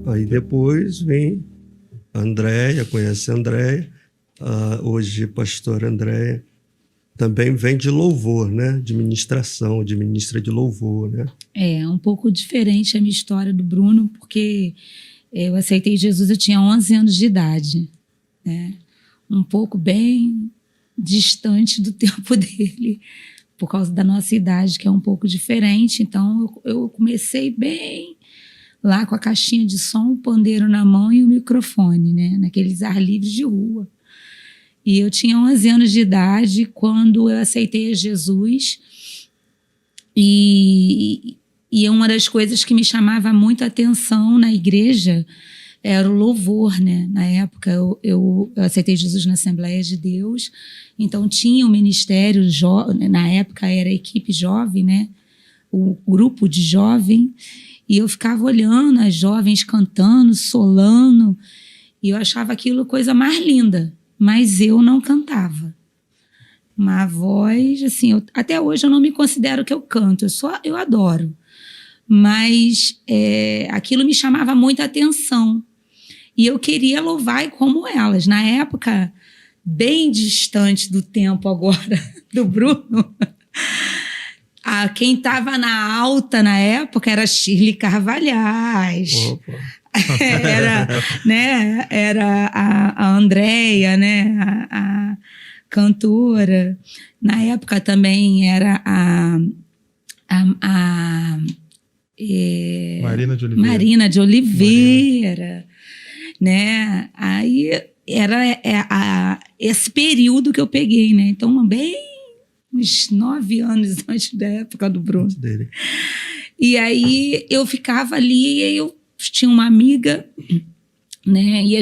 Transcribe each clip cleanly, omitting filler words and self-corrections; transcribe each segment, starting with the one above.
Aí depois vem a Andréia, conhece a Andréia, hoje pastora Andréia, também vem de louvor, né? De ministração, de ministra de louvor, né? É um pouco diferente a minha história do Bruno, porque eu aceitei Jesus, eu tinha 11 anos de idade, né? Um pouco bem distante do tempo dele, por causa da nossa idade, que é um pouco diferente. Então, eu comecei bem lá com a caixinha de som, o pandeiro na mão e o microfone, né? Naqueles ar livres de rua. E eu tinha 11 anos de idade quando eu aceitei a Jesus. E uma das coisas que me chamava muito a atenção na igreja era o louvor, né? Na época, eu aceitei Jesus na Assembleia de Deus, então tinha o ministério, na época era a equipe jovem, né? O grupo de jovem, e eu ficava olhando as jovens cantando, solando, e eu achava aquilo coisa mais linda, mas eu não cantava. Uma voz, assim, até hoje eu não me considero que eu canto, eu adoro, mas aquilo me chamava muita atenção. E eu queria louvar como elas. Na época, bem distante do tempo agora do Bruno, quem estava na alta na época era Shirley Carvalhais. Opa. Era a Andréia, né? A cantora. Na época também era Marina de Oliveira. Né? Aí era esse período que eu peguei, né? Então, bem uns 9 anos antes da época do Bruno. Dele. E aí eu ficava ali, e eu tinha uma amiga, né? E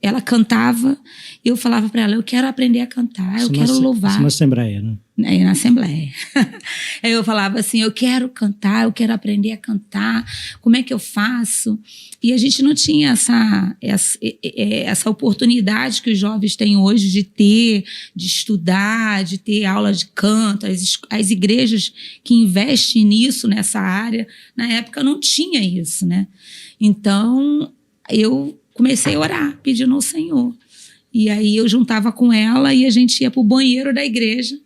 ela cantava, e eu falava para ela, eu quero aprender a cantar, eu quero louvar. Na Assembleia, né? Na Assembleia. Aí eu falava assim, eu quero cantar, eu quero aprender a cantar, como é que eu faço? E a gente não tinha essa oportunidade que os jovens têm hoje de estudar, de ter aula de canto, as igrejas que investem nisso, nessa área, na época não tinha isso, né? Então, eu comecei a orar, pedindo ao Senhor. E aí eu juntava com ela e a gente ia para o banheiro da igreja,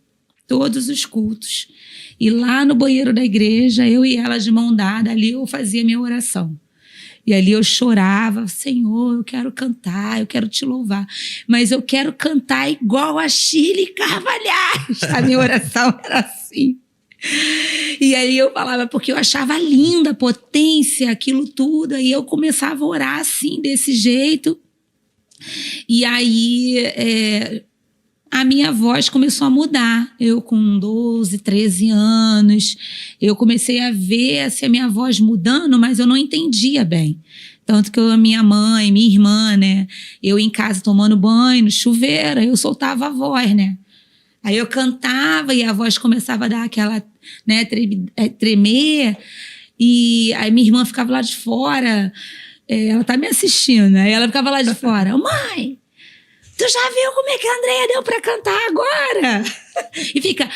todos os cultos. E lá no banheiro da igreja, eu e ela de mão dada, ali eu fazia minha oração. E ali eu chorava, Senhor, eu quero cantar, eu quero te louvar, mas eu quero cantar igual a Shirley Carvalhais. A minha oração era assim. E aí eu falava, porque eu achava linda a potência, aquilo tudo, e eu começava a orar assim, desse jeito. E aí a minha voz começou a mudar. Eu com 12, 13 anos, eu comecei a ver a minha voz mudando, mas eu não entendia bem. Tanto que a minha mãe, minha irmã, né? Eu em casa tomando banho, no chuveiro, eu soltava a voz, né? Aí eu cantava e a voz começava a dar aquela, né, tremer. E aí minha irmã ficava lá de fora, ela tá me assistindo, aí ela ficava lá de fora, mãe, tu já viu como é que a Andréia deu pra cantar agora? E fica,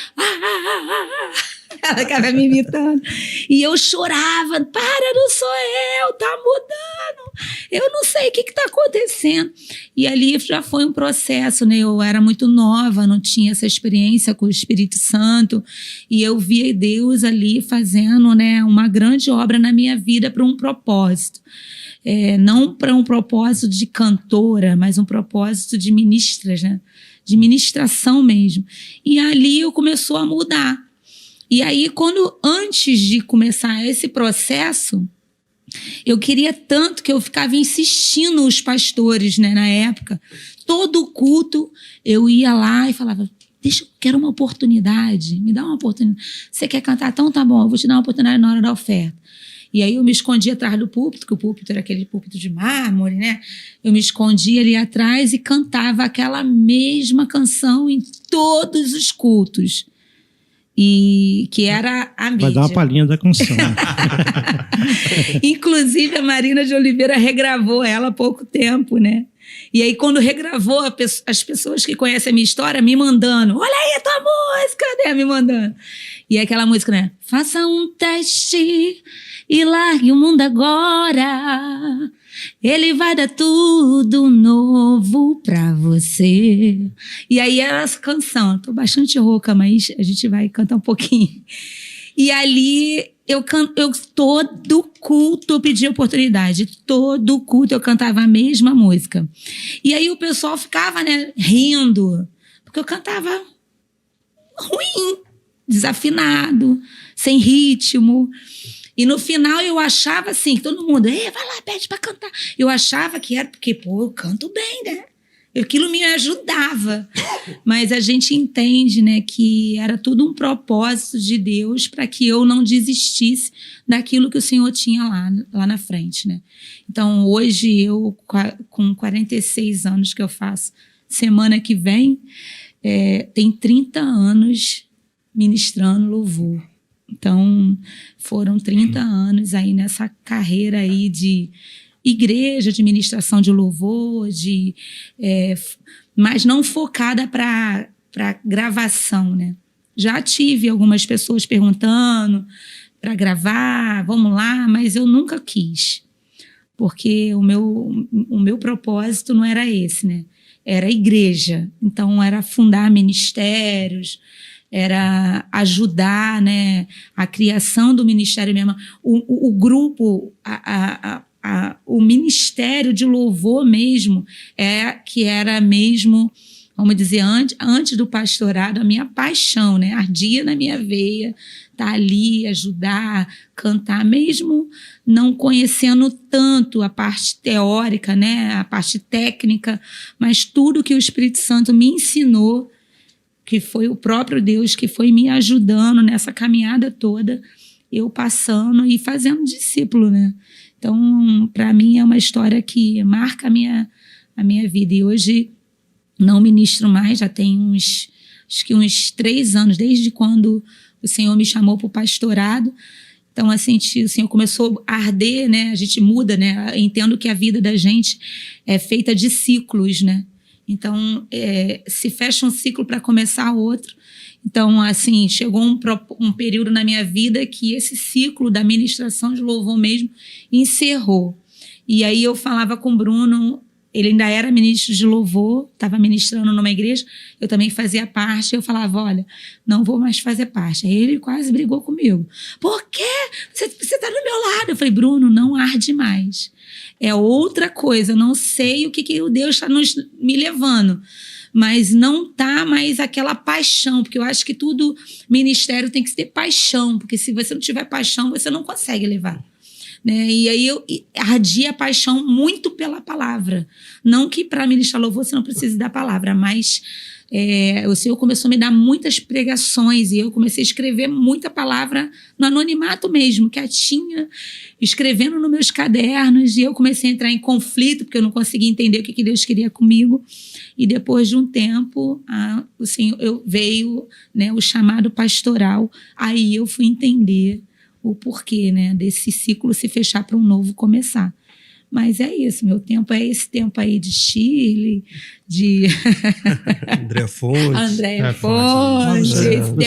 ela ficava me imitando. E eu chorava, para, não sou eu, tá mudando. Eu não sei o que tá acontecendo. E ali já foi um processo, né? Eu era muito nova, não tinha essa experiência com o Espírito Santo. E eu via Deus ali fazendo, né, uma grande obra na minha vida para um propósito. Não para um propósito de cantora, mas um propósito de ministras, né? De ministração mesmo. E ali eu começou a mudar. E aí, antes de começar esse processo, eu queria tanto que eu ficava insistindo os pastores, né, na época. Todo culto eu ia lá e falava, quero uma oportunidade, me dá uma oportunidade. Você quer cantar? Então tá bom, eu vou te dar uma oportunidade na hora da oferta. E aí eu me escondia atrás do púlpito, que o púlpito era aquele púlpito de mármore, né? Eu me escondia ali atrás e cantava aquela mesma canção em todos os cultos. E que era a mídia. Vai dar uma palhinha da canção. Inclusive, a Marina de Oliveira regravou ela há pouco tempo, né? E aí, quando regravou, as pessoas que conhecem a minha história me mandando, olha aí a tua Andréia me mandando. E é aquela música, né? Faça um teste e largue o mundo agora. Ele vai dar tudo novo pra você. E aí era essa canção. Tô bastante rouca, mas a gente vai cantar um pouquinho. E ali eu todo culto eu pedi oportunidade. Todo culto eu cantava a mesma música. E aí o pessoal ficava, né, rindo. Porque eu cantava ruim, desafinado, sem ritmo. E no final eu achava assim, todo mundo, vai lá, pede pra cantar. Eu achava que era porque, pô, eu canto bem, né? Aquilo me ajudava. Mas a gente entende, né, que era tudo um propósito de Deus para que eu não desistisse daquilo que o Senhor tinha lá na frente, né? Então, hoje eu, com 46 anos que eu faço, semana que vem, tem 30 anos ministrando louvor. Então, foram 30 anos aí nessa carreira aí de igreja, de ministração de louvor, mas não focada para gravação, né? Já tive algumas pessoas perguntando para gravar, vamos lá, mas eu nunca quis, porque o meu propósito não era esse, né? Era igreja, então era fundar ministérios, era ajudar, né, a criação do ministério mesmo, o grupo, o ministério de louvor mesmo, que era mesmo, vamos dizer, antes do pastorado, a minha paixão, né, ardia na minha veia, estar ali, ajudar, cantar, mesmo não conhecendo tanto a parte teórica, né, a parte técnica, mas tudo que o Espírito Santo me ensinou, que foi o próprio Deus que foi me ajudando nessa caminhada toda, eu passando e fazendo discípulo, né? Então, para mim, é uma história que marca a minha vida. E hoje não ministro mais, já tem acho que uns 3 anos, desde quando o Senhor me chamou para o pastorado. Então, assim, o Senhor começou a arder, né? A gente muda, né? Eu entendo que a vida da gente é feita de ciclos, né? Então, se fecha um ciclo para começar outro. Então, assim, chegou um período na minha vida que esse ciclo da ministração de louvor mesmo encerrou. E aí eu falava com o Bruno, ele ainda era ministro de louvor, estava ministrando numa igreja, eu também fazia parte, eu falava, olha, não vou mais fazer parte. Aí ele quase brigou comigo. Por quê? Você está do meu lado. Eu falei, Bruno, não arde mais. É outra coisa, eu não sei o que o Deus está me levando, mas não está mais aquela paixão, porque eu acho que tudo, ministério tem que ter paixão, porque se você não tiver paixão, você não consegue levar. Né? E aí eu ardia a paixão muito pela palavra. Não que para ministrar louvor você não precise da palavra, mas o Senhor começou a me dar muitas pregações e eu comecei a escrever muita palavra no anonimato mesmo, quietinha, escrevendo nos meus cadernos, e eu comecei a entrar em conflito, porque eu não conseguia entender o que Deus queria comigo. E depois de um tempo, o Senhor veio, né, o chamado pastoral, aí eu fui entender o porquê, né, desse ciclo se fechar para um novo começar. Mas é isso, meu tempo é esse tempo aí de Shirley, de Andréia Fontes. Andréia Fontes, esse tempo